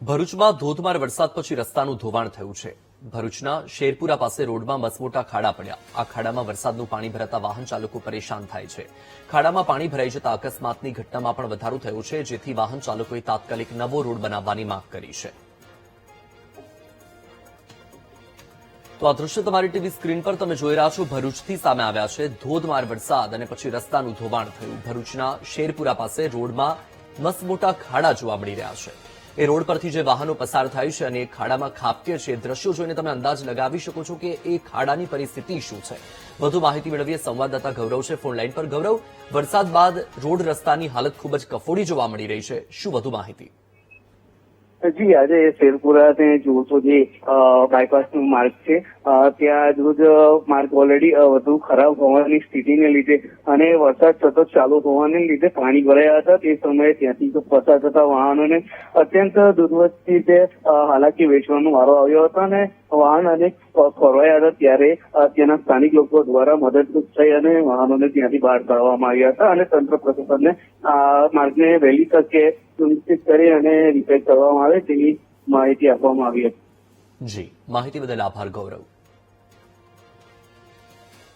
ભરૂચમાં ધોધમાર વરસાદ પછી રસ્તાનું ધોવાણ થયું છે। ભરૂચના શેરપુરા પાસે રોડમાં મસમોટા ખાડા પડ્યા। આ ખાડામાં વરસાદનું પાણી ભરાતા વાહન ચાલકો પરેશાન થાય છે। ખાડામાં પાણી ભરાઈ જતા અકસ્માતની ઘટનામાં પણ વધારો થયો છે, જેથી વાહન ચાલકોએ તાત્કાલિક નવો રોડ બનાવવાની માંગ કરી છે। તો આ દ્રશ્ય તમારી ટીવી સ્ક્રીન પર તમે જોઈ રહ્યા છો। ભરૂચથી સામે આવ્યા છે ધોધમાર વરસાદ અને પછી રસ્તાનું ધોવાણ થયું। ભરૂચના શેરપુરા પાસે રોડમાં મસમોટા ખાડા જોવા મળી રહ્યા છે। એ રોડ પરથી જે વાહનો પસાર થાય છે અને એ ખાડામાં ખાબકે છે, દ્રશ્યો જોઈને તમે અંદાજ લગાવી શકો છો કે એ ખાડાની પરિસ્થિતિ શું છે। વધુ માહિતી મેળવીએ સંવાદદાતા ગૌરવ છે ફોન લાઈન પર। ગૌરવ, વરસાદ બાદ રોડ રસ્તાની હાલત ખૂબ જ કફોડી જોવા મળી રહી છે, શું વધુ માહિતી? જી, આજે શેરપુરા ને જોશો જે બાયપાસ નો માર્ગ છે, ત્યાં રોજ માર્ગ ઓલરેડી વધુ ખરાબ હોવાની સ્થિતિને લીધે અને વરસાદ સતત ચાલુ હોવાને લીધે પાણી ભરાયા હતા। તે સમયે ત્યાંથી પસાર થતા વાહનોને અત્યંત દુર્વસ્તી રીતે હાલાકી વેચવાનો વારો આવ્યો હતો અને વાહન અનેક ખોરવાયા હતા। ત્યારે ત્યાંના સ્થાનિક લોકો દ્વારા મદદરૂપ થઈ અને વાહનોને ત્યાંથી બહાર કાઢવામાં આવ્યા હતા અને તંત્ર પ્રશાસનને આ માર્ગને વહેલી તકે સુનિશ્ચિત કરી અને રિપેર કરવામાં આવે તેવી માહિતી આપવામાં આવી હતી। જી, માહિતી બદલ આભાર ગૌરવ।